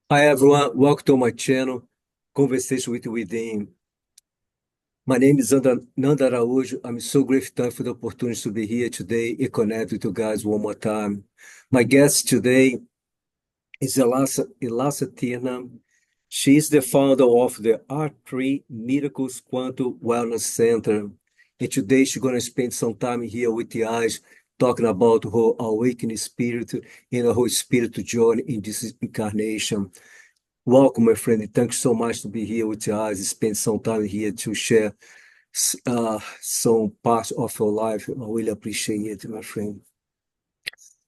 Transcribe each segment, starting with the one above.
Hi everyone, welcome to my channel, Conversation with Within. My name is Nanda Araújo. I'm so grateful for the opportunity to be here today and connect with you guys one more time. My guest today is Elasa Tiernan. She is the founder of the R3 Miracles Quantum Wellness Center. And today she's going to spend some time here with the eyes talking about her awakening spirit and her spiritual journey in this incarnation. Welcome, my friend. Thanks so much to be here with us. Spend some time here to share some parts of your life. I really appreciate it, my friend.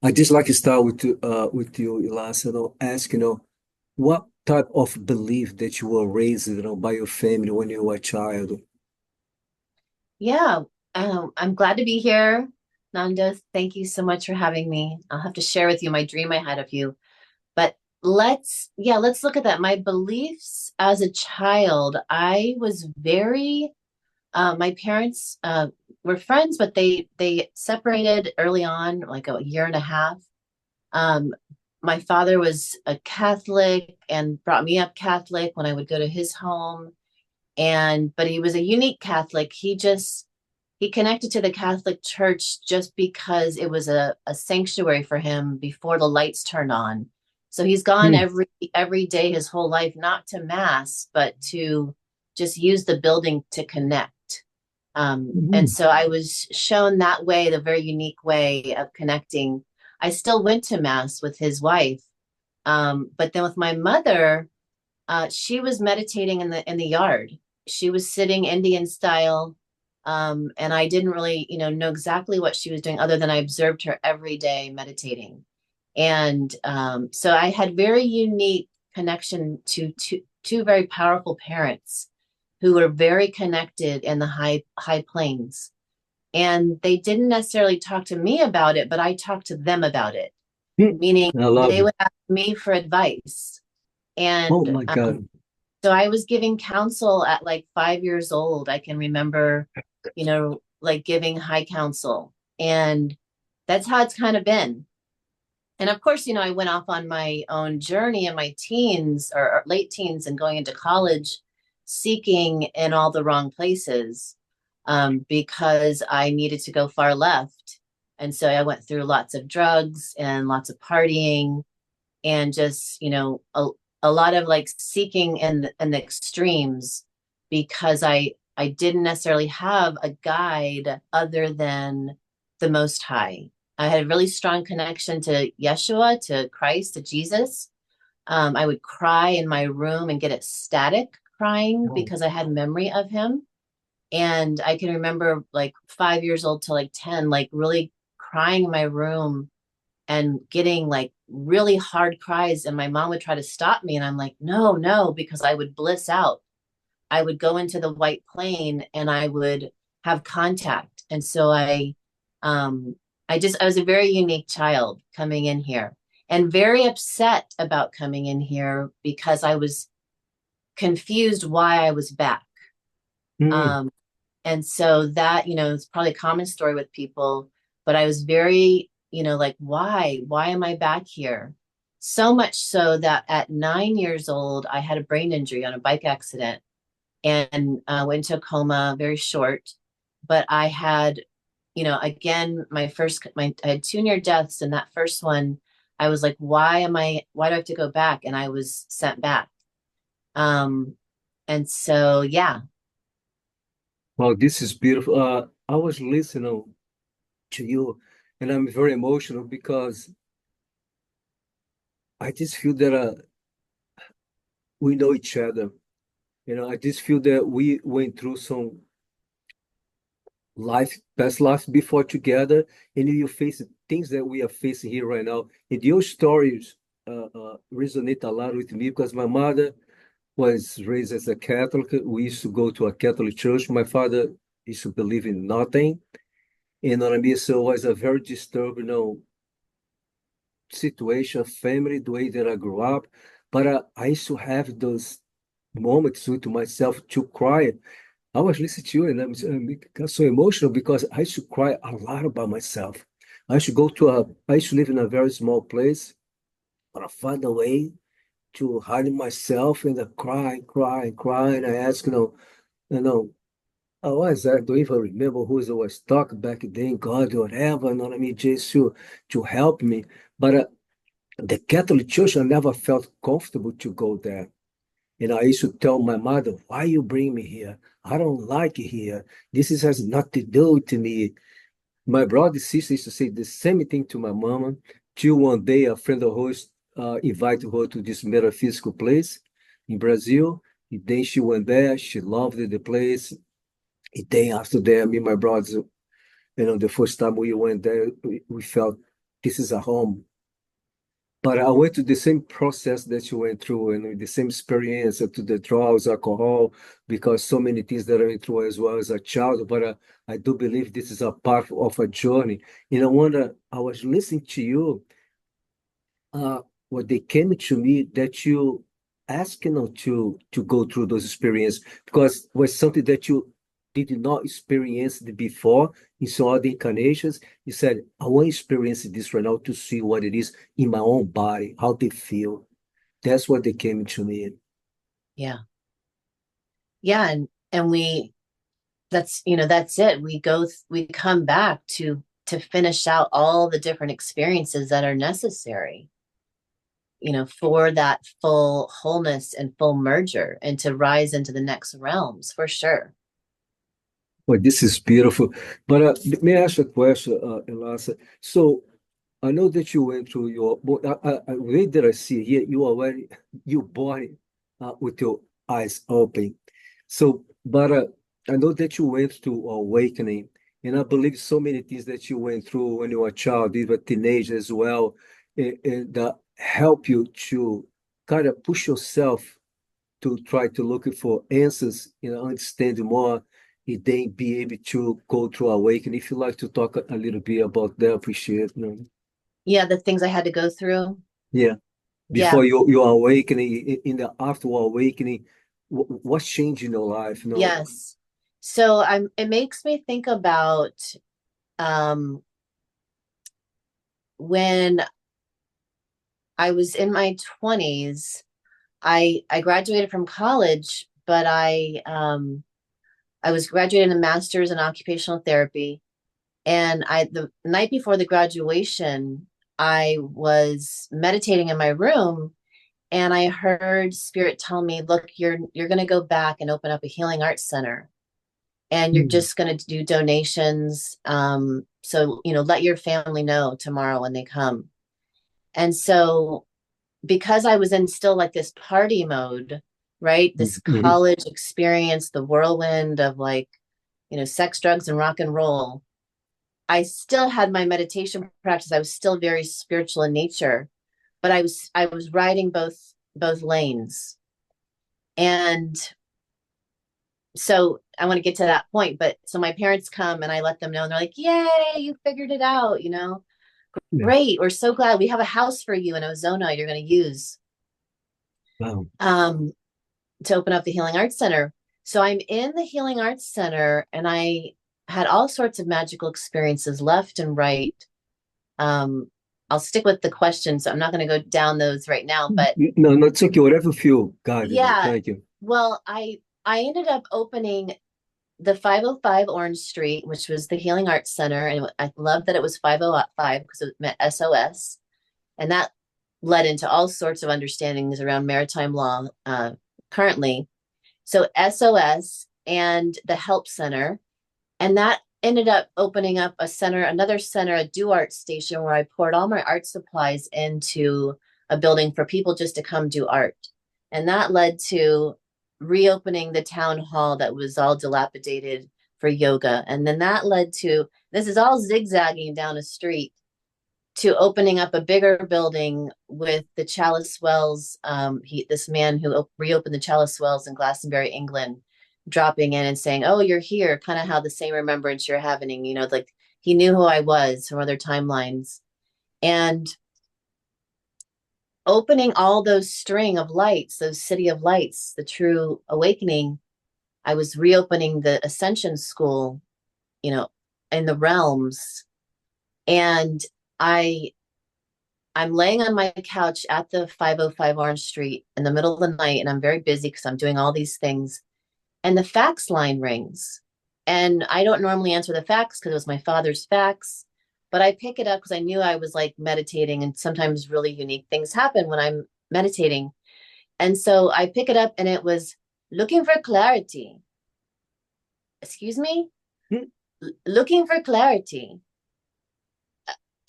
I just like to start with you, Elas, ask, what type of belief that you were raised, by your family when you were a child? Yeah, I'm glad to be here. Nanda, thank you so much for having me. I'll have to share with you my dream I had of you. But let's look at that. My beliefs as a child, I was very, my parents were friends, but they separated early on, like a year and a half. Um, my father was a Catholic and brought me up Catholic when I would go to his home. But he was a unique Catholic. He connected to the Catholic Church just because it was a sanctuary for him before the lights turned on. So he's gone Hmm. every day his whole life, not to mass, but to just use the building to connect. And Mhm. so I was shown that way, the very unique way of connecting. I still went to mass with his wife, but then with my mother, she was meditating in the yard. She was sitting Indian style, and I didn't really, know exactly what she was doing, other than I observed her every day meditating. And so I had very unique connection to two very powerful parents who were very connected in the high planes. And they didn't necessarily talk to me about it, but I talked to them about it, Hmm. meaning I love they it. would ask me for advice. Oh And my God. so I was giving counsel at like 5 years old. I can remember, like giving high counsel. And that's how it's kind of been. And of course, I went off on my own journey in my teens or late teens and going into college, seeking in all the wrong places, because I needed to go far left. And so I went through lots of drugs and lots of partying and just a lot of like seeking in the extremes because I didn't necessarily have a guide other than the Most High. I had a really strong connection to Yeshua, to Christ, to Jesus. I would cry in my room and get ecstatic crying Oh. because I had memory of him. And I can remember like 5 years old to like 10, like really crying in my room and getting like really hard cries. And my mom would try to stop me. And I'm like, no, no, because I would bliss out. I would go into the white plane and I would have contact. And so um, I was a very unique child coming in here and very upset about coming in here because I was confused why I was back. Hmm. Um, and so that, it's probably a common story with people, but I was very, like, why? Why am I back here? So much so that at 9 years old, I had a brain injury on a bike accident and went into a coma, very short. But I had, again, I had two near deaths. And that first one, I was like, why do I have to go back? And I was sent back. Um, and so, yeah. Wow, this is beautiful. I was listening to you, and I'm very emotional because I just feel that we know each other. I just feel that we went through some past life before together, and you face things that we are facing here right now. And your stories resonate a lot with me because my mother was raised as a Catholic. We used to go to a Catholic church. My father used to believe in nothing. What I mean? So it was a very disturbing, situation, family, the way that I grew up. But I used to have those moments with myself to cry. I was listening to you and got so emotional because I used to cry a lot about myself. I used to live in a very small place, but I found a way. to hide myself and cry. And I ask, you know, I was, I don't even remember who I was talking back then, God or whatever, you know what I mean, just to help me. But the Catholic Church, I never felt comfortable to go there. And I used to tell my mother, why you bring me here? I don't like it here. Has nothing to do to me. My brother and sister used to say the same thing to my mama. Till one day, a friend of hers invited her to this metaphysical place in Brazil. And then she went there. She loved the place. And then after that, me and my brothers, the first time we went there, we felt this is a home. But I went through the same process that you went through and the same experience to the drugs, alcohol, because so many things that I went through as well as a child. But I do believe this is a part of a journey. And I wonder, I was listening to you, uh, what they came to me that you asking to go through those experiences because it was something that you did not experience before in some other incarnations. You said, I want to experience this right now to see what it is in my own body, how they feel. That's what they came to me. Yeah. Yeah. And we, that's it. We come back to finish out all the different experiences that are necessary, for that full wholeness and full merger and to rise into the next realms for sure. Well, this is beautiful. But may I ask a question, Elasa? So I know that you went through but the way that I see here, you born with your eyes open. So, but I know that you went through awakening, and I believe so many things that you went through when you were a child, even a teenager as well, and help you to kind of push yourself to try to look for answers, understand more, and then be able to go through awakening. If you like to talk a little bit about that, I appreciate it. Yeah, the things I had to go through. Yeah. Yeah. Before your awakening, in the after awakening, what's changed in your life? Yes. So it makes me think about um when I was in my 20s. I graduated from college, but I was graduating a master's in occupational therapy. And the night before the graduation, I was meditating in my room and I heard spirit tell me, look, you're going to go back and open up a healing arts center and you're Mm, just going to do donations. So, let your family know tomorrow when they come. And so because I was in still like this party mode, right? This mhm. college experience, the whirlwind of like, sex, drugs, and rock and roll. I still had my meditation practice. I was still very spiritual in nature, but I was riding both lanes. And so I want to get to that point. But so my parents come and I let them know, and they're like, "Yay, you figured it out. Yeah. Great. We're so glad we have a house for you in Ozona you're going to use Wow. um, to open up the Healing Arts Center." So I'm in the Healing Arts Center and I had all sorts of magical experiences left and right. Um, I'll stick with the questions. So I'm not going to go down those right now, but No, no, it's okay. Whatever you feel guided. yeah, Thank you. well, I ended up opening the 505 Orange Street, which was the Healing Arts Center, and I love that it was 505 because it meant SOS, and that led into all sorts of understandings around maritime law currently. So SOS and the Help Center, and that ended up opening up another center, a Do Art station where I poured all my art supplies into a building for people just to come do art. And that led to reopening the town hall that was all dilapidated for yoga. And then that led to, this is all zigzagging down a street, to opening up a bigger building with the Chalice Wells. This man who reopened the Chalice Wells in Glastonbury, England, dropping in and saying, "Oh, you're here," kind of how the same remembrance you're having. Like he knew who I was from other timelines, and opening all those string of lights, those city of lights, the true awakening. I was reopening the Ascension School, you know, in the realms, and I I'm laying on my couch at the 505 Orange Street in the middle of the night, and I'm very busy because I'm doing all these things. And the fax line rings. And I don't normally answer the fax because it was my father's fax, but I pick it up because I knew I was like meditating, and sometimes really unique things happen when I'm meditating. And so I pick it up, and it was looking for clarity. Excuse me? Hmm. Looking for clarity.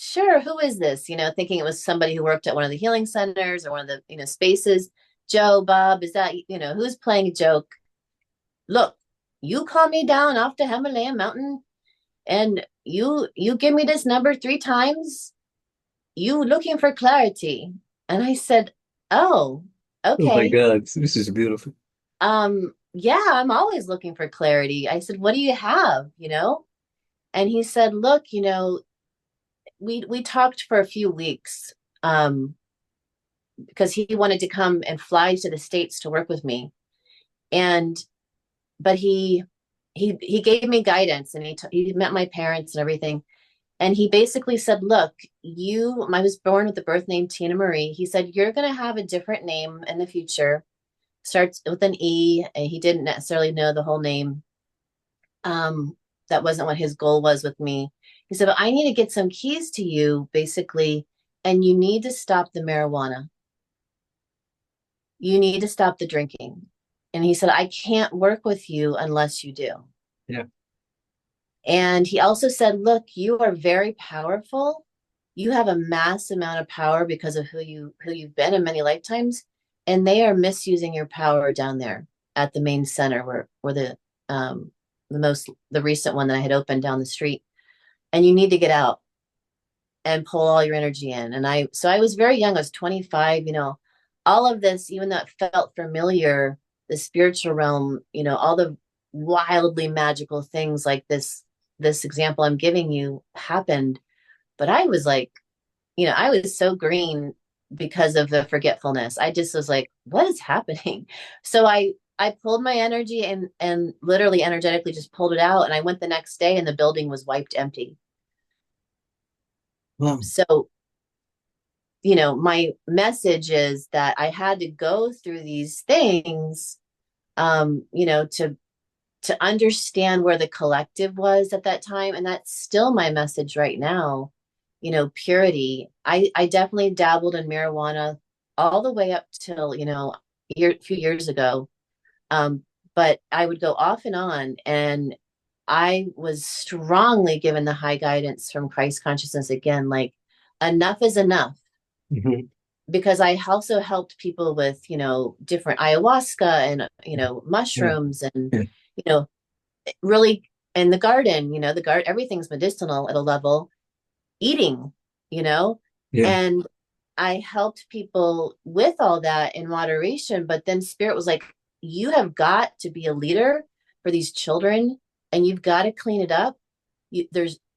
Sure, who is this? Thinking it was somebody who worked at one of the healing centers or one of the, spaces. Joe, Bob, is that, who's playing a joke? Look, you call me down off the Himalayan mountain and you give me this number 3 times. You looking for clarity. And I said, oh, Oh my okay. God, this is beautiful. Yeah, I'm always looking for clarity. I said, what do you have? And he said, look, we talked for a few weeks because he wanted to come and fly to the States to work with me. And but he gave me guidance, and he met my parents and everything. And he basically said, look, I was born with the birth name Tina Marie. He said, you're going to have a different name in the future. Starts with an E. And he didn't necessarily know the whole name. That wasn't what his goal was with me. He said, but I need to get some keys to you, basically, and you need to stop the marijuana. You need to stop the drinking. And he said, I can't work with you unless you do. Yeah. And he also said, look, you are very powerful. You have a mass amount of power because of who you've been in many lifetimes. And they are misusing your power down there at the main center where the recent one that I had opened down the street. And you need to get out and pull all your energy in. And I was very young. I was 25, all of this, even though it felt familiar, the spiritual realm, all the wildly magical things like this example I'm giving you happened. But I was like, I was so green because of the forgetfulness. I just was like, what is happening? So I pulled my energy and literally energetically just pulled it out. And I went the next day and the building was wiped empty. Wow. So, my message is that I had to go through these things, to understand where the collective was at that time. And that's still my message right now, purity. I definitely dabbled in marijuana all the way up till, a few years ago. But I would go off and on. And I was strongly given the high guidance from Christ consciousness again, like enough is enough. Mhm. Because I also helped people with, different ayahuasca and, Yeah. mushrooms and, Yeah. you know, really in the garden, everything's medicinal at a level, eating, you know, Yeah. and I helped people with all that in moderation. But then Spirit was like, you have got to be a leader for these children and you've got to clean it up. You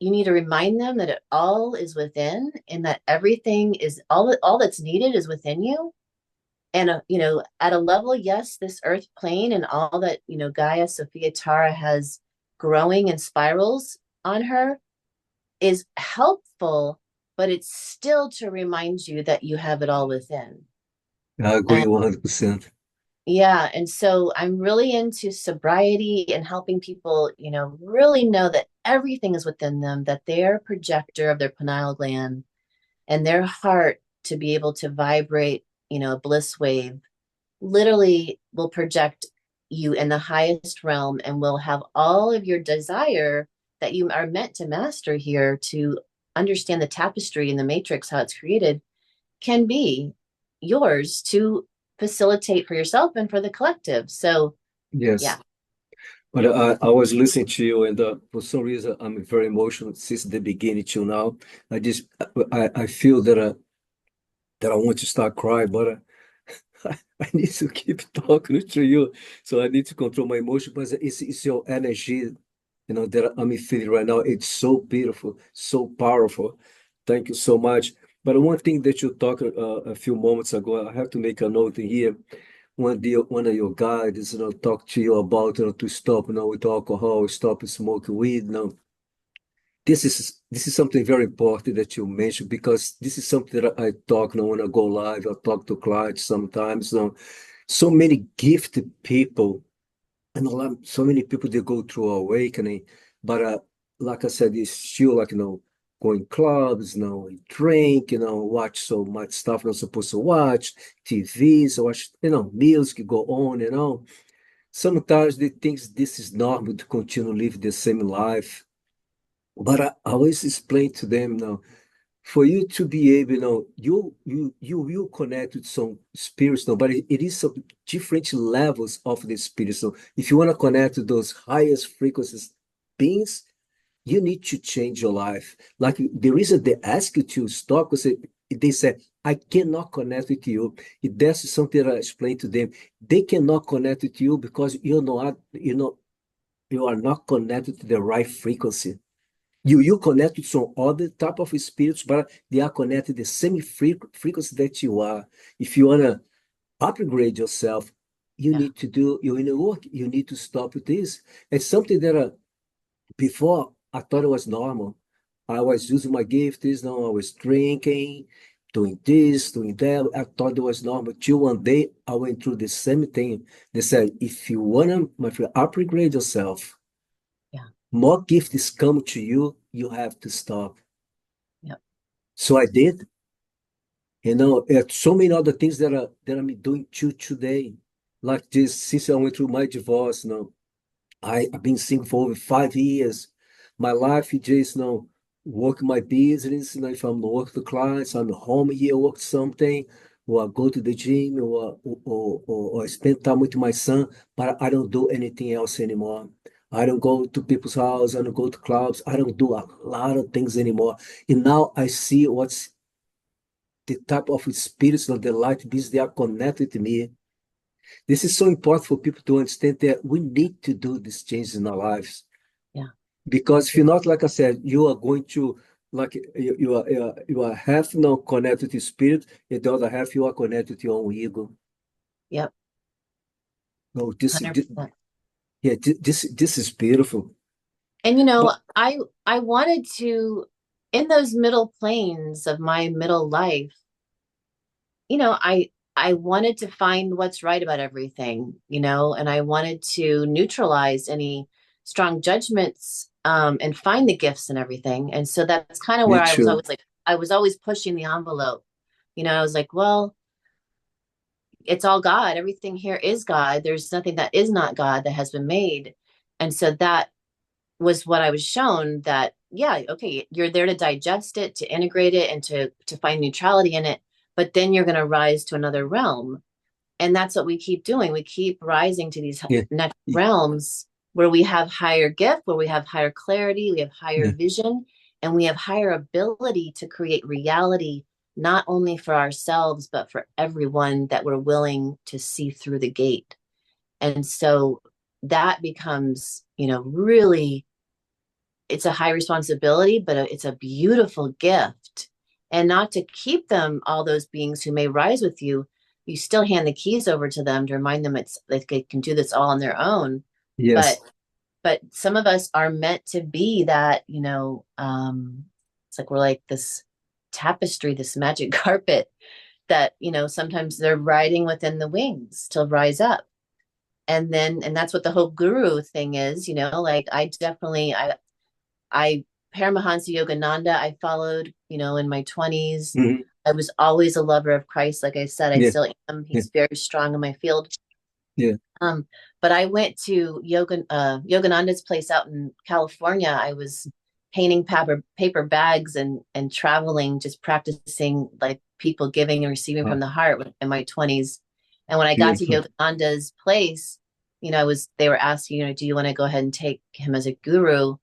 need to remind them that it all is within and that everything is all that's needed is within you. And at a level, yes, this earth plane and all that, Gaia Sophia Tara has growing in spirals on her is helpful, but it's still to remind you that you have it all within. I agree And 100%. yeah, and so I'm really into sobriety and helping people, really know that everything is within them, that they're a projector of their pineal gland and their heart to be able to vibrate, a bliss wave literally will project you in the highest realm and will have all of your desire that you are meant to master here to understand the tapestry and the matrix, how it's created, can be yours to facilitate for yourself and for the collective. So, yeah. Yes. But I was listening to you, and for some reason, I'm very emotional since the beginning till now. I just, I feel that I want to start crying, but I need to keep talking to you. So I need to control my emotion, but it's your energy, that I'm feeling right now. It's so beautiful, so powerful. Thank you so much. But one thing that you talked a few moments ago, I have to make a note in here. One of your guides, talked to you about, to stop, with alcohol, stop smoking weed, this is something very important that you mentioned, because this is something that I talk now when I go live. I talk to clients sometimes. So many gifted people, and so many people they go through awakening, but like I said, it's still like going clubs, drink, watch so much stuff not supposed to watch, TVs, watch music go on and on. Sometimes they think this is normal to continue living the same life, but I always explain to them now, for you to be able, you will connect with some spirits now, but it is some different levels of the spirit. So if you want to connect to those highest frequencies beings, you need to change your life. Like the reason they ask you to stop, because they say, I cannot connect with you. That's something I explained to them. They cannot connect with you because you are not connected to the right frequency. You connect with some other type of spirits, but they are connected the same frequency that you are. If you wanna upgrade yourself, you Yeah. need to do your inner work. You need to stop with this. It's something that before I thought it was normal. I was using my gifts, I was drinking, doing this, doing that. I thought it was normal. Till one day I went through the same thing. They said, if you wanna, my friend, upgrade yourself, Yeah. more gifts come to you, you have to stop. Yep. So I did. So many other things that I'm doing today. Like this, since I went through my divorce, I've been single for over 5 years. My life is just work my business. If I'm work with clients, I'm home here, work something, or I go to the gym, or I spend time with my son. But I don't do anything else anymore. I don't go to people's house. I don't go to clubs. I don't do a lot of things anymore. And now I see what's the type of spirits of the light beings they are connected to me. This is so important for people to understand that we need to do these changes in our lives. Yeah. Because if you're not, like I said, you are going to, like, you are half now connected to spirit, and the other half you are connected to your own ego. Yep. No, 100%. yeah, this is beautiful. And But I wanted to, in those middle planes of my middle life, I wanted to find what's right about everything, and I wanted to neutralize any strong judgments, and find the gifts and everything. And so that's kind of me where I was too. always like, I was always pushing the envelope. I was like, well, it's all God. Everything here is God. There's nothing that is not God that has been made. And so that was what I was shown, that, yeah, okay, you're there to digest it, to integrate it, and to find neutrality in it, but then you're going to rise to another realm. And that's what we keep doing. We keep rising to these Yeah, next realms where we have higher gift, where we have higher clarity, we have higher yeah, vision, and we have higher ability to create reality, not only for ourselves, but for everyone that we're willing to see through the gate. And so that becomes, really, it's a high responsibility, but it's a beautiful gift. And not to keep them, all those beings who may rise with you, you still hand the keys over to them to remind them they can do this all on their own. But yes. some of us are meant to be that, it's like we're like this tapestry, this magic carpet that, sometimes they're riding within the wings to rise up. And that's what the whole guru thing is, like I Paramahansa Yogananda, I followed, in my 20s. Hmm. I was always a lover of Christ. Like I said, I Yeah, still am. yeah, He's very strong in my field. yeah, Um, but I went to Yogananda's place out in California. I was painting paper bags and traveling, just practicing like people giving and receiving oh, from the heart in my 20s. And when I got to beautiful. Yogananda's place, they were asking, do you want to go ahead and take him as a guru?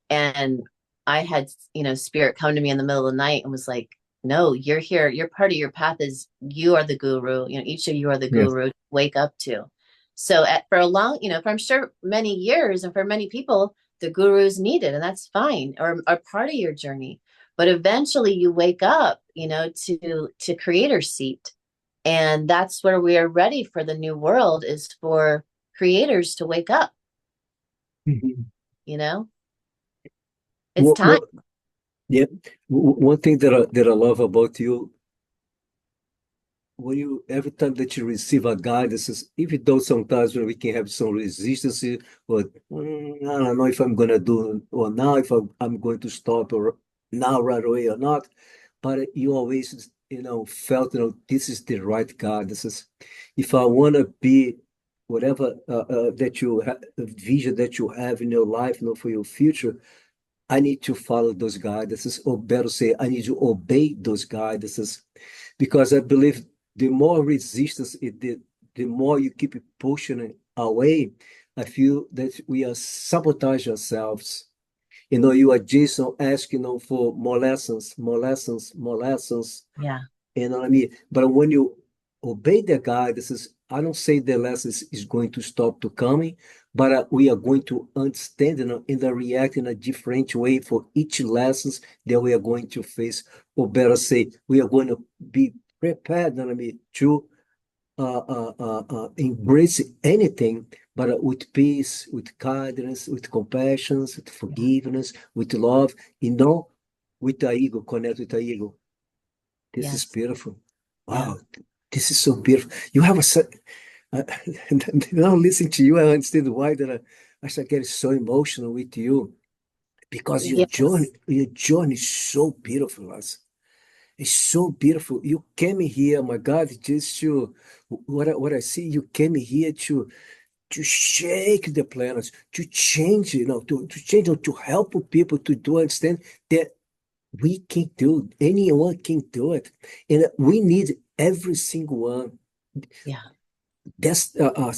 And I had, spirit come to me in the middle of the night and was like, no, you're here. You're part of your path is you are the guru. Each of you are the Yes. guru to wake up to. So for a long, for I'm sure many years and for many people, the guru is needed, and that's fine, or part of your journey. But eventually you wake up, to creator seat. And that's where we are ready for the new world, is for creators to wake up, Mhm. you know? It's time. Yeah, one thing that I love about you, when you every time that you receive a guidance, even though sometimes when we can have some resistance, or I don't know if I'm gonna do or now if I'm going to stop or now right away or not, but you always felt this is the right God. This is if I wanna be whatever that you vision that you have in your life, for your future. I need to follow those guidances, or better say, I need to obey those guidances, because I believe the more resistance the more you keep pushing it away. I feel that we are sabotage ourselves. You are just asking for more lessons, more lessons, more lessons. Yeah. You know what I mean? But when you obey the guidances, I don't say the lessons is going to stop to coming, but we are going to understand and react in a different way for each lessons that we are going to face, or better say, we are going to be prepared, you know what I mean, to embrace anything, but with peace, with kindness, with compassion, with Yeah. forgiveness, with love, with the ego, connect with the ego. This is Yes. beautiful. Yeah. Wow, this is so beautiful. You have uh, now listen to you, I understand why that I start getting so emotional with you, because Yes. your journey is so beautiful, Lars. It's so beautiful. You came here, my God, just to what I see. You came here to shake the planets, to change, to change, to help people to do understand that we can do, anyone can do it. And we need every single one. Yeah. That's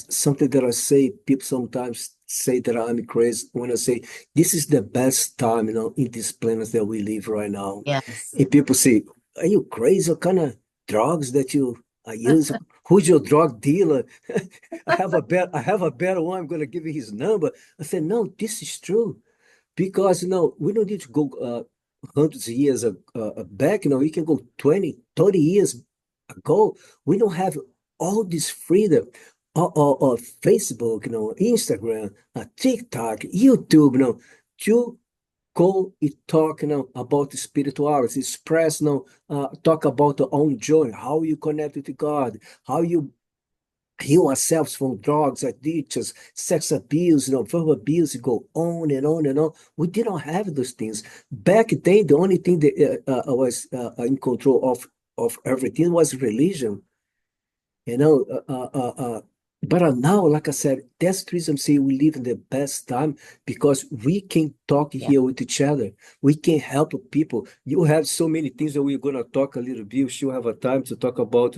something that I say. People sometimes say that I'm crazy when I say this is the best time, in this planet that we live right now. Yes. And people say, "Are you crazy? What kind of drugs that you are using? Who's your drug dealer?" I have a better one. I'm gonna give you his number. I said, "No, this is true." Because we don't need to go hundreds of years back. You can go 20, 30 years ago. We don't have all this freedom or Facebook, Instagram, TikTok, YouTube, to go and talk, about spirituality, express, talk about the own joy, how you connect with God, how you heal ourselves from drugs, addictions, sex abuse, verbal abuse, go on and on and on. We didn't have those things. Back then, the only thing that was in control of everything was religion, you know. But now, like I said, that's the reason I say we live in the best time, because we can talk Yeah. here with each other. We can help people. You have so many things that we're going to talk a little bit. We still have a time to talk about,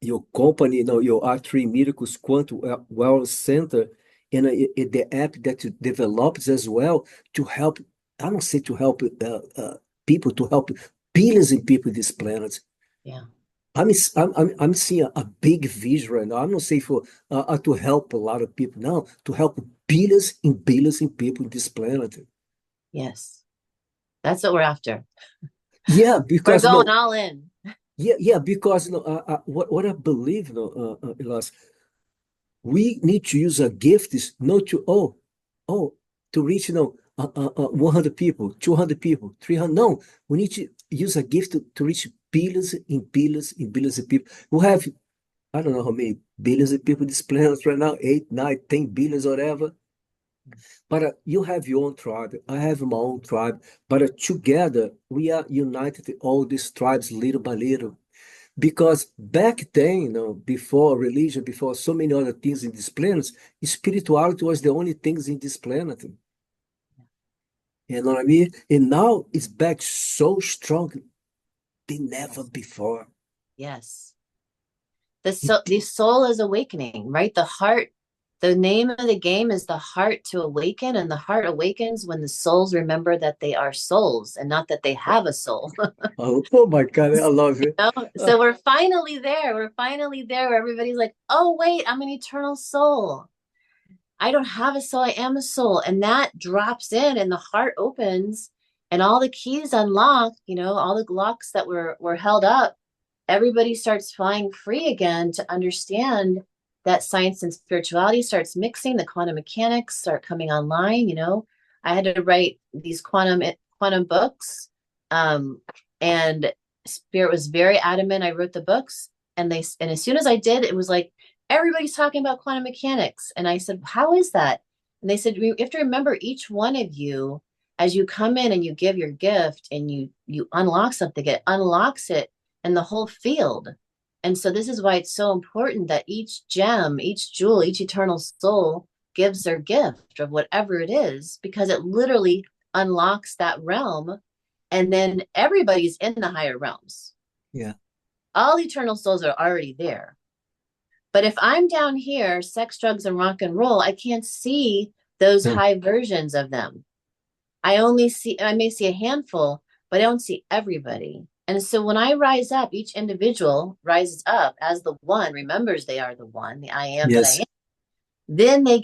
your company, your R3 Miracles Quantum Wellness Center, and the app that you developed as well to help, I don't say to help people, to help billions of people in this planet. Yeah. I'm seeing a big vision right now. I'm not saying for to help a lot of people, no, to help billions of people in this planet. Yes. That's what we're after. Yeah, We're because going all in. yeah, because what I believe, Elas, we need to use our gifts not to to reach 100 people, 200 people, 300. No, we need to use a gift to reach billions and billions and billions of people who have, I don't know how many billions of people on this planet right now, 8, 9, 10 billions, whatever. But you have your own tribe, I have my own tribe, but together we are united, all these tribes, little by little. Because back then, before religion, before so many other things in this planet, spirituality was the only things in this planet. You know what I mean? And now it's back so strong than never Yes. before. Yes. The soul is awakening, right? The heart, the name of the game is the heart to awaken, and the heart awakens when the souls remember that they are souls and not that they have a soul. Oh my God, I love it. Uh, So we're finally there. We're finally there where everybody's like, oh, wait, I'm an eternal soul. I don't have a soul. I am a soul. And that drops in and the heart opens and all the keys unlock, all the locks that were held up. Everybody starts flying free again to understand. that science and spirituality starts mixing, the quantum mechanics start coming online. I had to write these quantum books. And Spirit was very adamant I wrote the books, and as soon as I did, it was like everybody's talking about quantum mechanics. And I said, how is that? And they said, you have to remember, each one of you, as you come in and you give your gift and you unlock something, it unlocks it in the whole field. And so this is why it's so important that each gem, each jewel, each eternal soul gives their gift of whatever it is, because it literally unlocks that realm. And then everybody's in the higher realms. Yeah. All eternal souls are already there. But if I'm down here, sex, drugs, and rock and roll, I can't see those No. high versions of them. I may see a handful, but I don't see everybody. And so when I rise up, each individual rises up as the one, remembers they are the one, the I am that I Yes. am. Then they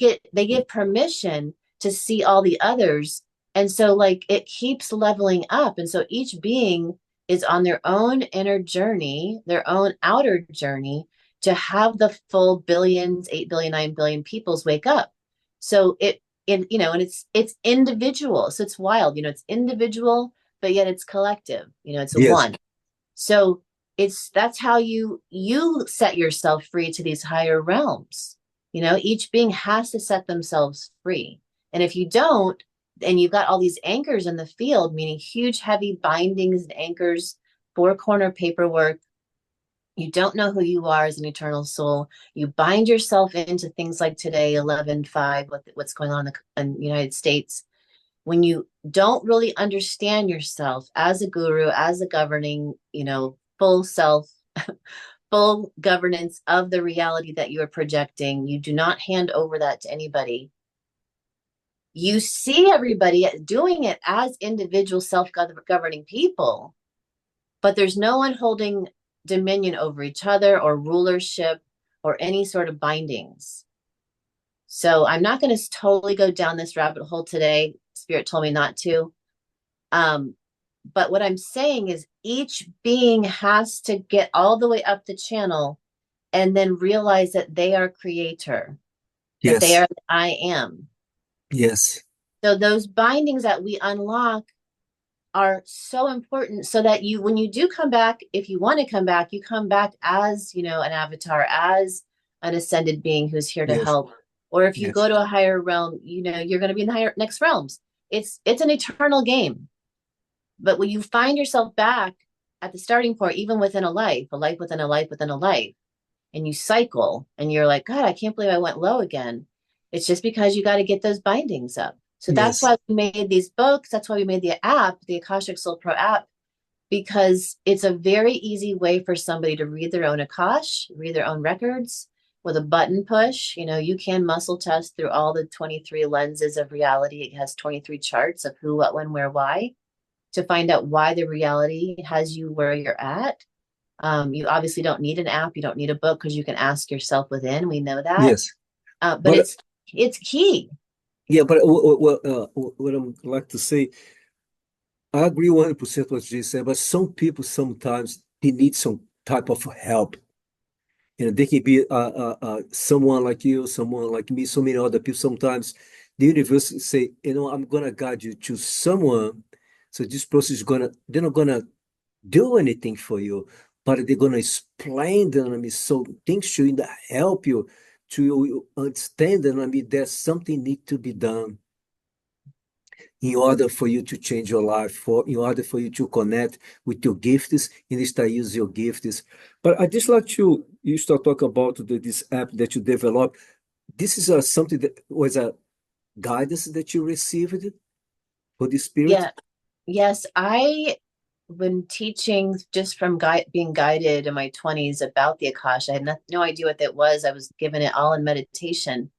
give permission to see all the others. And so like it keeps leveling up. And so each being is on their own inner journey, their own outer journey, to have the full billions, 8 billion, 9 billion peoples wake up. So and it's individual. So it's wild, it's individual, but yet it's collective, it's a Yes. one. So that's how you set yourself free to these higher realms. Each being has to set themselves free. And if you don't, and you've got all these anchors in the field, meaning huge, heavy bindings and anchors, four corner paperwork, you don't know who you are as an eternal soul. You bind yourself into things like today, 11/5, what's going on in the United States. When you don't really understand yourself as a guru, as a governing, full self, full governance of the reality that you are projecting, you do not hand over that to anybody. You see everybody doing it as individual self-governing people, but there's no one holding dominion over each other or rulership or any sort of bindings. So I'm not going to totally go down this rabbit hole today. Spirit told me not to. But what I'm saying is each being has to get all the way up the channel and then realize that they are creator, that they Yes. are the I am. Yes. So those bindings that we unlock are so important, so that when you do come back, if you want to come back, you come back as, an avatar, as an ascended being who's here to Yes. help. Or if you Yes. go to a higher realm, you're going to be in the higher next realms. It's an eternal game. But when you find yourself back at the starting point, even within a life within a life within a life, and you cycle and you're like, God, I can't believe I went low again. It's just because you got to get those bindings up. So that's Yes. why we made these books. That's why we made the app, the Akashic Soul Pro app, because it's a very easy way for somebody to read their own Akash, read their own records with a button push. You can muscle test through all the 23 lenses of reality. It has 23 charts of who, what, when, where, why, to find out why the reality has you where you're at. You obviously don't need an app. You don't need a book, because you can ask yourself within. We know that. Yes. But But it's key. yeah, but what I'm like to say, I agree 100% what you said, but some people sometimes they need some type of help. They can be someone like you, someone like me, so many other people. Sometimes the universe say, I'm gonna guide you to someone. So this person is they're not gonna do anything for you, but they're gonna explain them. I mean, so things should help you to understand that. I mean, there's something need to be done in order for you to change your life, in order for you to connect with your gifts and start using your gifts. But I just like you start talking about this app that you developed. This is something that was a guidance that you received for the spirit. Yeah. Yes. I when teaching just from being guided in my 20s about the Akash. I had no idea what that was. I was given it all in meditation.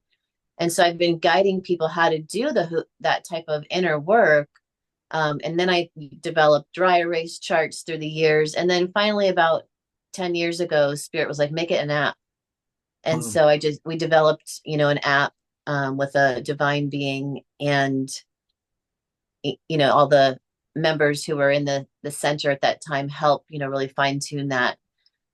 And so I've been guiding people how to do that type of inner work. And then I developed dry erase charts through the years. And then finally, about 10 years ago, Spirit was like, make it an app. And Um, so we developed, an app with a divine being, and, all the members who were in the center at that time help, really fine tune that.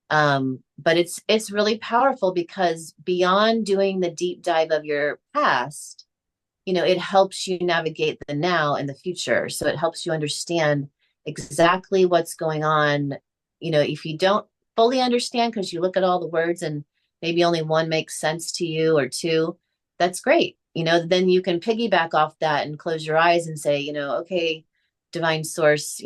But it's really powerful because beyond doing the deep dive of your past, it helps you navigate the now and the future. So it helps you understand exactly what's going on. If you don't fully understand because you look at all the words and maybe only one makes sense to you or two, that's great. Then you can piggyback off that and close your eyes and say, okay, divine source,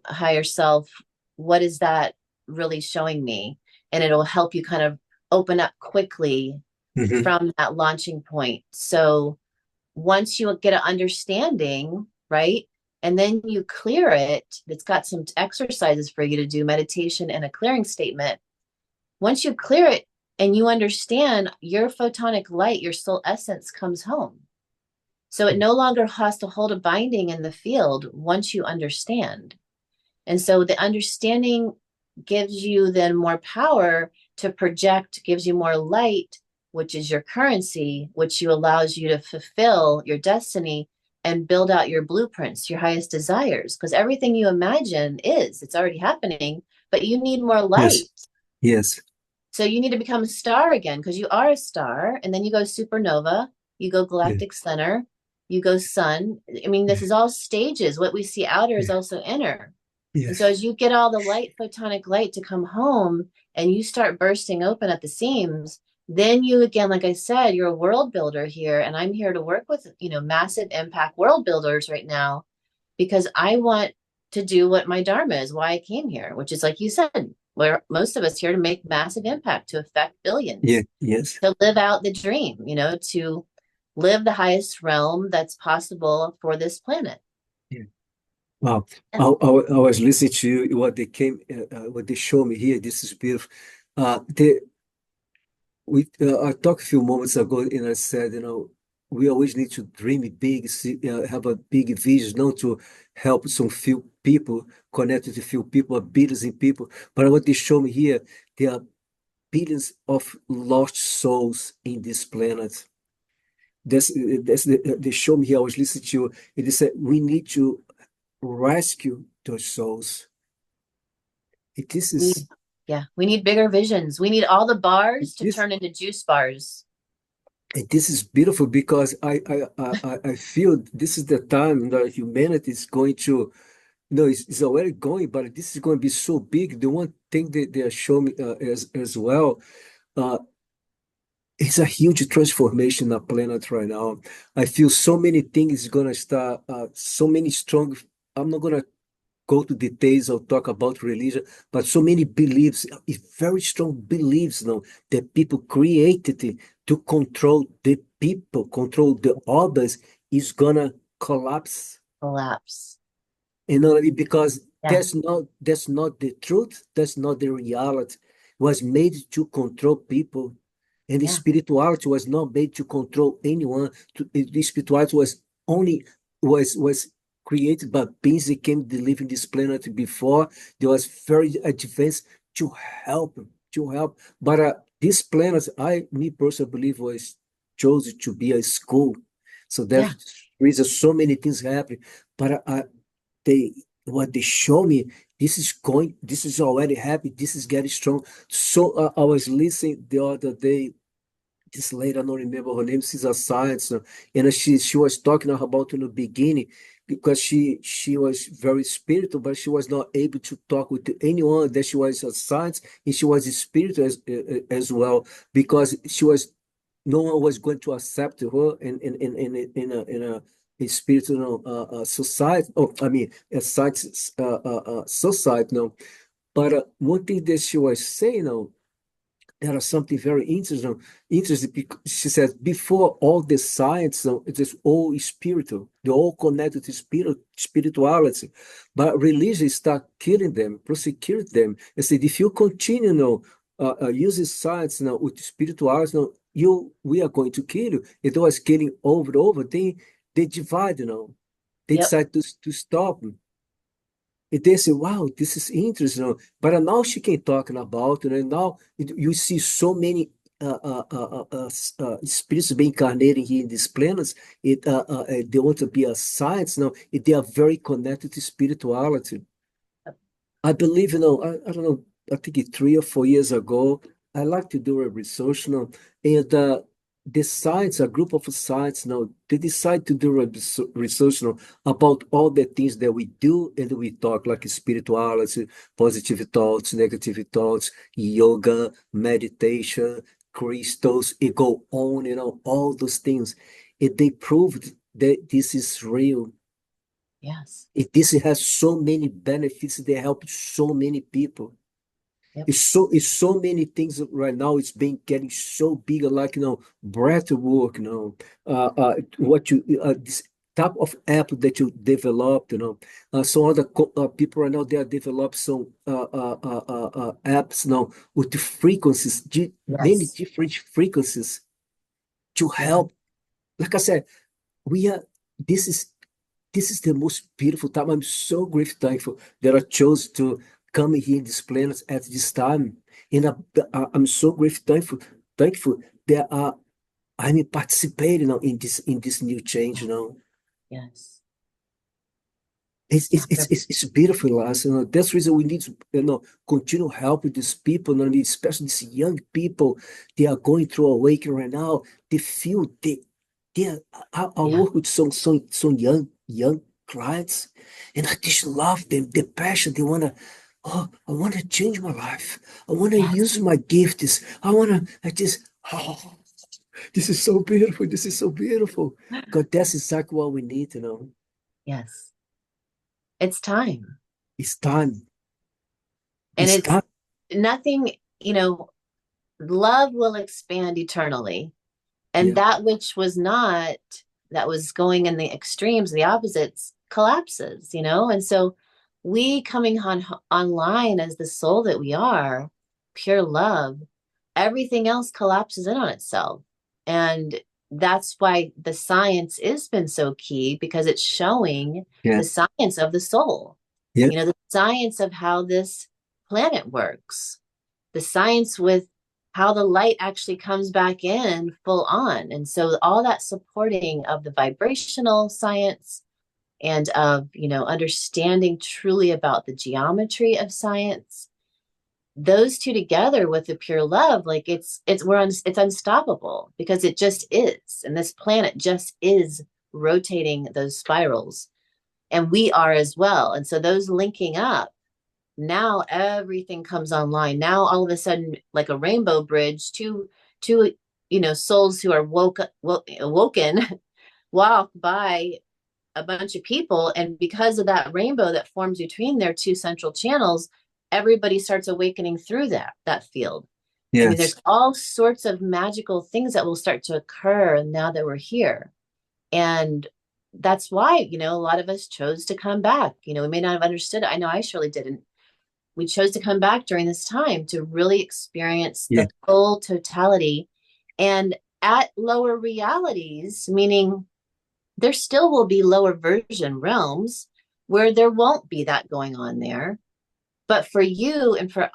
higher self, what is that really showing me? And it'll help you kind of open up quickly Hmm. from that launching point. So once you get an understanding, right? And then you clear it, it's got some exercises for you to do, meditation and a clearing statement. Once you clear it and you understand, your photonic light, your soul essence comes home. So it no longer has to hold a binding in the field once you understand. And so the understanding gives you then more power to project, gives you more light, which is your currency, which you allows you to fulfill your destiny and build out your blueprints, your highest desires. Because everything you imagine it's already happening, but you need more Yes, light. yes, So you need to become a star again because you are a star. And then you go supernova, you go yeah, galactic center, you go sun. I mean, this yeah, is all stages. What we see outer is yeah, also inner. And so yes, as you get all the light, photonic light to come home and you start bursting open at the seams, then you again, like I said, you're a world builder here. And I'm here to work with, massive impact world builders right now because I want to do what my dharma is, why I came here, which is like you said, where most of us here to make massive impact, to affect yeah, billions, yes. to live out the dream, to live the highest realm that's possible for this planet. Yeah. Wow. I was listening to you, what they show me here. This is beautiful. They, I talked a few moments ago and I said, we always need to dream big, have a big vision, not to help some few people, connect with a few people, or billions in people. But what they show me here, there are billions of lost souls in this planet. They show me here. I was listening to you, and they said we need to rescue those souls. This We, is yeah, we need bigger visions. We need all the bars to this turn into juice bars. and this is beautiful because I feel this is the time that humanity is going to, it's already going, but this is going to be so big. The one thing that they are showing me as well, uh, it's a huge transformation on the planet right now. I feel so many things going to start, so many strong. I'm not going to go to details or talk about religion, but so many beliefs, very strong beliefs now that people created to control the people, control the others, is gonna collapse. Collapse. You know what I mean? Because Yeah, that's not the truth, that's not the reality. It was made to control people. And the yeah, spirituality was not made to control anyone. The spirituality was only was created by beings that came to live in this planet before. They was very advanced to help. But this planet, me personally believe, was chosen to be a school. So yeah, there's reason so many things happen. But they what they show me, this is already happening. This is getting strong. So I was listening the other day, this lady, I don't remember her name, she's a science, and she was talking about in the beginning because she was very spiritual, but she was not able to talk with anyone. That she was a science and she was a spiritual as well, because she was no one was going to accept her in a spiritual society. Oh, I mean, a science society. No, but one thing that she was saying now, there is something very interesting because she says before all the science, it is all spiritual, they're all connected to spirituality, but religion start killing them, prosecute them, and said if you continue using science with spirituality, we are going to kill you. It was killing over and over. They divide, they yep, decide to stop. And they say, wow, this is interesting. But now she can talking about, now you see so many spirits being incarnated here in these planets. They want to be a science now. They are very connected to spirituality. I believe, I don't know. I think 3 or 4 years ago, I like to do a research now, and the science, a group of science now, they decide to do a research now about all the things that we do and we talk, like spirituality, positive thoughts, negative thoughts, yoga, meditation, crystals, it go on, all those things. And they proved that this is real. Yes. This has so many benefits. They help so many people. Yep. It's so many things right now. It's been getting so big, like breath work, what you this type of app that you developed, some other people right now they are developing some apps now with the frequencies, many Yes. different frequencies to Yeah. help. Like I said, we are. This is this is the most beautiful time. I'm so grateful, thankful that I chose to come here in this planet at this time. And I'm so grateful, thankful that I'm participating now in this new change. Yes. It's beautiful, Elasa. That's the reason we need to continue helping these people. Especially these young people. They are going through awakening right now. They feel they are, I Yeah. work with some young clients, and I just love them. The passion. They wanna. Oh, I want to change my life. I want to Yes. use my gifts. I want to. I just. Oh, this is so beautiful. This is so beautiful. God, that's exactly what we need. Yes. It's time. It's time. And It's it's time. nothing, love will expand eternally. And Yeah, that which was not, that was going in the extremes, the opposites, collapses, And so we coming online as the soul that we are, pure love, everything else collapses in on itself. And that's why the science has been so key because it's showing yeah, the science of the soul, yeah, the science of how this planet works, the science with how the light actually comes back in full on. And so all that supporting of the vibrational science and of, understanding truly about the geometry of science, those two together with the pure love, like it's unstoppable because it just is. And this planet just is rotating those spirals. And we are as well. And so those linking up, now everything comes online. Now all of a sudden, like a rainbow bridge, two souls who are awoken walk by a bunch of people, and because of that rainbow that forms between their two central channels, everybody starts awakening through that field. I mean, yes, there's all sorts of magical things that will start to occur now that we're here. And that's why, a lot of us chose to come back. We may not have understood it. I know I surely didn't. We chose to come back during this time to really experience yeah, the full totality and at lower realities, meaning there still will be lower version realms where there won't be that going on there. But for you and for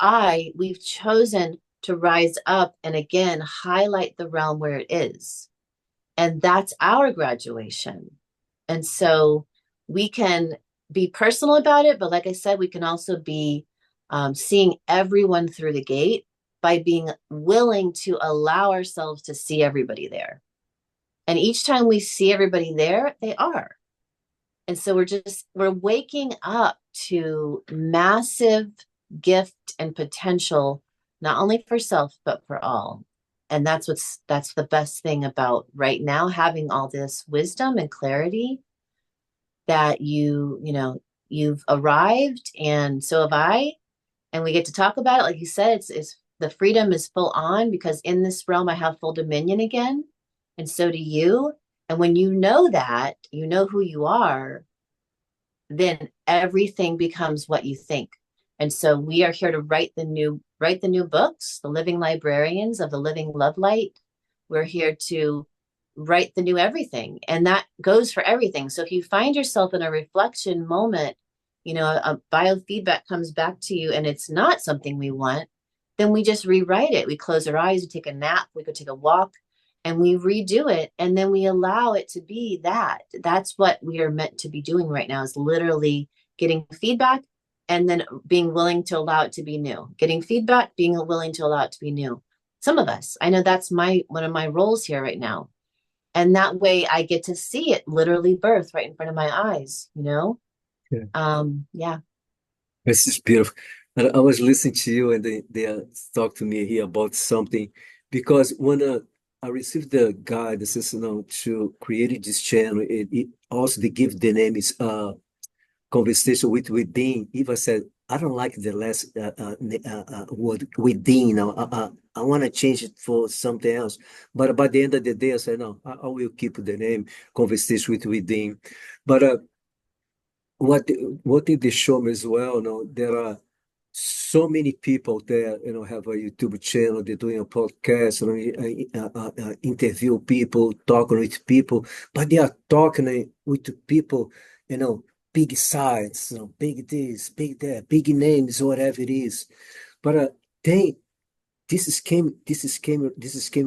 we've chosen to rise up and again highlight the realm where it is. And that's our graduation. And so we can be personal about it, but like I said, we can also be seeing everyone through the gate by being willing to allow ourselves to see everybody there. And each time we see everybody there, they are. And so we're waking up to massive gift and potential, not only for self, but for all. And that's the best thing about right now, having all this wisdom and clarity that you've arrived and so have I, and we get to talk about it. Like you said, it's the freedom is full on because in this realm I have full dominion again, and so do you. And when you know that, you know who you are, then everything becomes what you think. And so we are here to write the new books, the living librarians of the living love light. We're here to write the new everything. And that goes for everything. So if you find yourself in a reflection moment, a biofeedback comes back to you and it's not something we want, then we just rewrite it. We close our eyes, we take a nap, we go take a walk, and we redo it. And then we allow it to be that. That's what we are meant to be doing right now, is literally getting feedback and then being willing to allow it to be new, getting feedback, being willing to allow it to be new. Some of us, I know that's one of my roles here right now. And that way I get to see it literally birth right in front of my eyes, you know? Yeah. Yeah. This is beautiful. And I was listening to you, and they talked to me here about something, because when I received the guidance, to create this channel, it also they give the name is conversation with within. Eva said, I don't like the last word within. Now, I want to change it for something else. But by the end of the day, I said, no, I will keep the name conversation with within. But what did they show me as well? There are so many people there, have a YouTube channel, they're doing a podcast, interview people, talking with people, but they are talking with people, you know, big sides, big this, big that, big names, whatever it is. But they this is came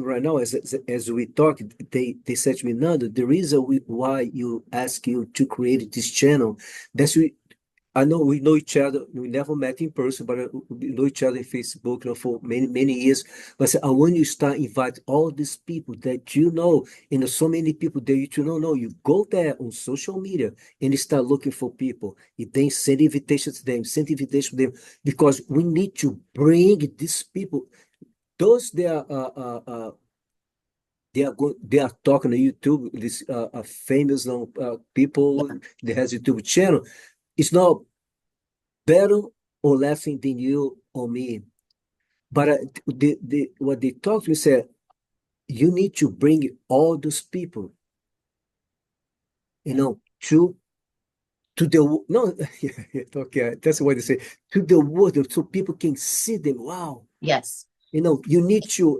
right now as we talk. They said to me, Nando, the reason why you ask you to create this channel, that's we I know we know each other. We never met in person, but we know each other in Facebook, for many many years. But I said, I want you to start invite all these people that so many people that you don't know. You go there on social media and you start looking for people. You then send invitations to them, send invitation to them, because we need to bring these people. Those they are talking on YouTube. This famous people that has YouTube channel. It's not better or less than you or me. But what they talked to me said, you need to bring all those people, to the no, yeah, okay, that's what they say, to the world, so people can see them. Wow. Yes. You need to,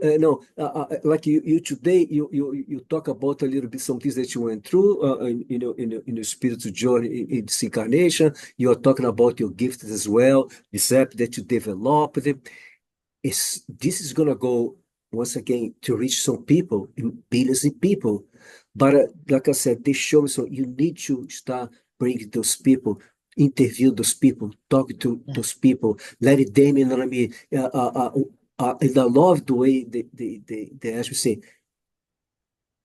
like you today, you talk about a little bit some things that you went through, in your spiritual journey in this incarnation. You are talking about your gifts as well, this app that you developed. This is gonna go once again to reach some people, billions of people. But like I said, they show me, so you need to start bringing those people, interview those people, talk to Yeah. those people, let it them, you know what I mean? And I love the way they actually say,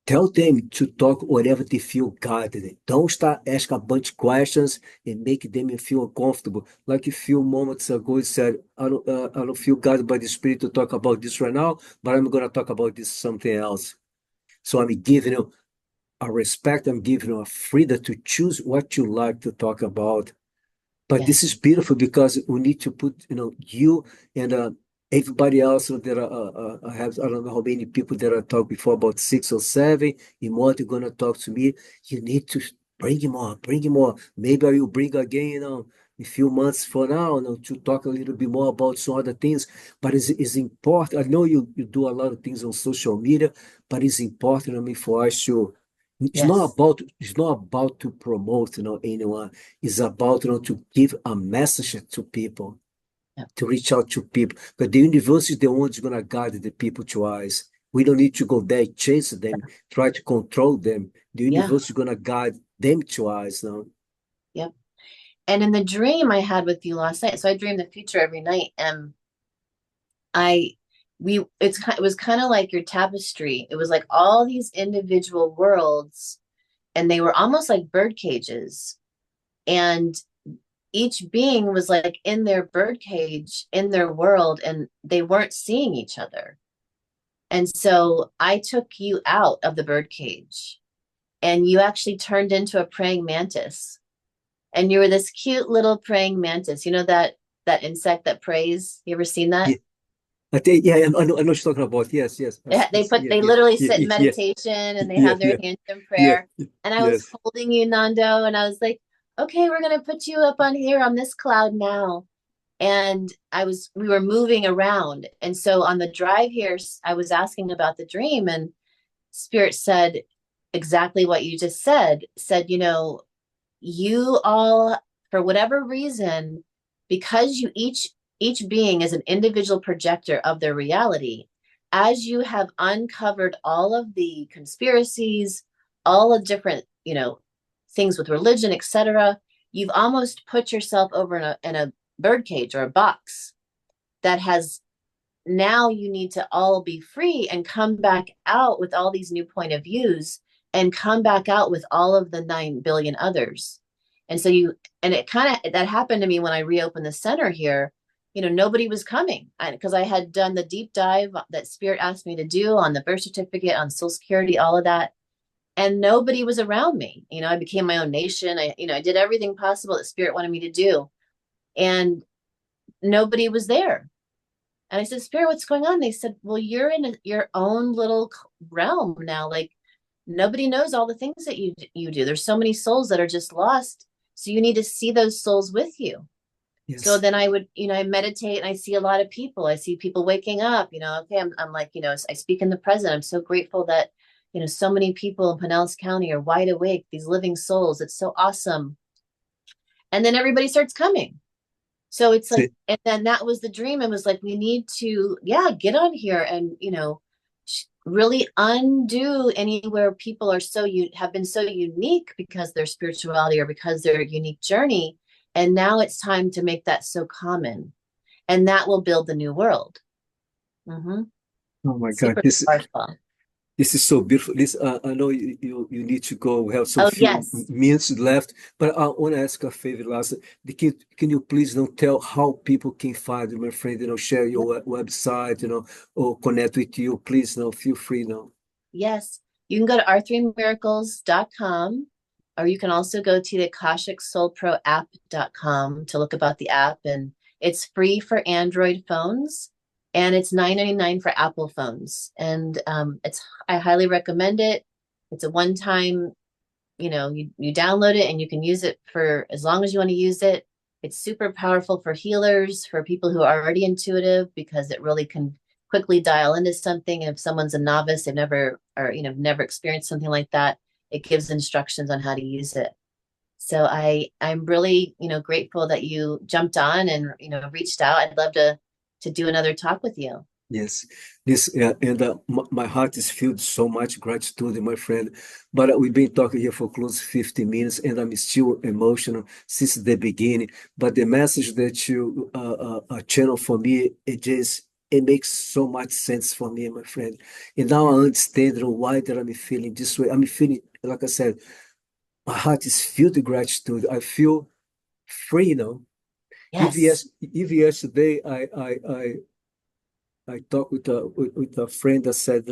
tell them to talk whatever they feel guided. Don't start asking a bunch of questions and make them feel uncomfortable. Like a few moments ago, you said, I don't feel guided by the Spirit to talk about this right now, but I'm going to talk about this something else. So I'm giving you a respect, I'm giving you a freedom to choose what you like to talk about. But this is Yes. beautiful because we need to put, you and everybody else. There are, I have, I don't know how many people that I talked before, about six or seven. And more, they're going to talk to me. You need to bring him on, bring him on. Maybe I will bring again, a few months for now, to talk a little bit more about some other things. But it's important. I know you do a lot of things on social media, but it's important, for us to. Yes. It's not about to promote, anyone. It's about, to give a message to people, Yeah. to reach out to people. But the universe is the one who's gonna guide the people to us. We don't need to go there, chase them, try to control them. The Yeah. universe is gonna guide them to us now. Yep. And in the dream I had with you last night, so I dream the future every night, and I it was kind of like your tapestry. It was like all these individual worlds, and they were almost like bird cages. And each being was like in their bird cage, in their world, and they weren't seeing each other. And so I took you out of the bird cage, and you actually turned into a praying mantis. And you were this cute little praying mantis. You know that insect that prays? You ever seen that? Yeah, I think, yeah, I know what you're talking about. Yes, yes, yeah, They yeah, literally yeah, sit in yeah, yeah, meditation and they yeah, have their yeah, hands in yeah, prayer. And I was yes, holding you, Nando, and I was like, okay, we're gonna put you up on here on this cloud now. And we were moving around. And so on the drive here, I was asking about the dream, and Spirit said exactly what you just said, you all, for whatever reason, because each being is an individual projector of their reality, as you have uncovered all of the conspiracies, all of different, things with religion, etc., you've almost put yourself over in a birdcage or a box that has, now you need to all be free and come back out with all these new point of views and come back out with all of the 9 billion others. And so and it kind of, that happened to me when I reopened the center here. Nobody was coming because I had done the deep dive that Spirit asked me to do on the birth certificate, on Social Security, all of that. And nobody was around me. I became my own nation. I did everything possible that Spirit wanted me to do. And nobody was there. And I said, Spirit, what's going on? They said, well, you're in your own little realm now. Like, nobody knows all the things that you do. There's so many souls that are just lost. So you need to see those souls with you. Yes. So then I would, I meditate and I see a lot of people. I see people waking up, okay, I'm like, I speak in the present. I'm so grateful that, so many people in Pinellas County are wide awake, these living souls. It's so awesome. And then everybody starts coming. So it's like, and then that was the dream. It was like, we need to, get on here and, really undo anywhere people are have been so unique because their spirituality or because their unique journey. And now it's time to make that so common, and that will build the new world. Oh my Super God, powerful. This is so beautiful. I know you need to go. We have so few Yes. minutes left, but I want to ask a favor, Elasa. Can you please tell how people can find you, my friend? Share your website, or connect with you. Please, feel free now. Yes. You can go to r3miracles.com, or you can also go to the akashicsoulproapp.com to look about the app. And it's free for Android phones. And it's $9.99 for Apple phones. And I highly recommend it. It's a one-time, you download it and you can use it for as long as you want to use it. It's super powerful for healers, for people who are already intuitive, because it really can quickly dial into something. And if someone's a novice, they've never experienced something like that, it gives instructions on how to use it. So I'm really, grateful that you jumped on and, reached out. I'd love to do another talk with you. Yes, my heart is filled so much gratitude, my friend. But we've been talking here for close to 50 minutes, and I'm still emotional since the beginning. But the message that you channel for me, it makes so much sense for me, my friend. And now I understand why that I'm feeling this way. I'm feeling, like I said, my heart is filled with gratitude. I feel free, Yes. If yesterday I talked with a friend that said,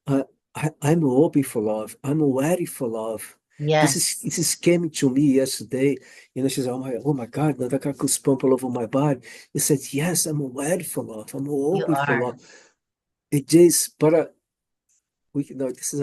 I'm open for love. I'm ready for love. Yes. This is came to me yesterday. She said, oh my God, I got goosebumps all over my body. He said, yes, I'm ready for love. I'm You open for are. love. It just, but this is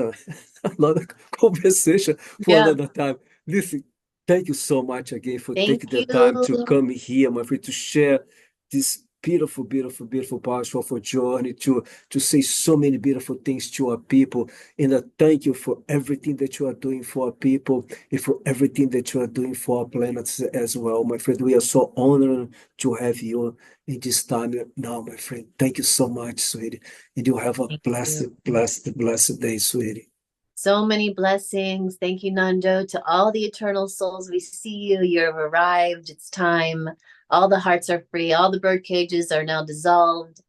another conversation for Yeah. another time. Listen, thank you so much again for taking Thank the time to you. come here, my friend, to share this beautiful, beautiful, beautiful, powerful journey, to say so many beautiful things to our people. And I thank you for everything that you are doing for our people and for everything that you are doing for our planets as well, my friend. We are so honored to have you in this time now, my friend. Thank you so much, sweetie. And you have a Thank you. blessed, blessed, blessed day, sweetie. So many blessings. Thank you, Nando. To all the eternal souls, we see you. You've arrived. It's time. All the hearts are free. All the bird cages are now dissolved.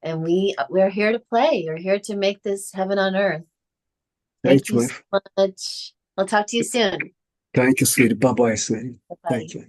And we're here to play. We're here to make this heaven on earth. Thank Thank you you, so much. I'll talk to you soon. thank you, sweetie. Bye-bye, sweetie. Bye-bye. Thank you.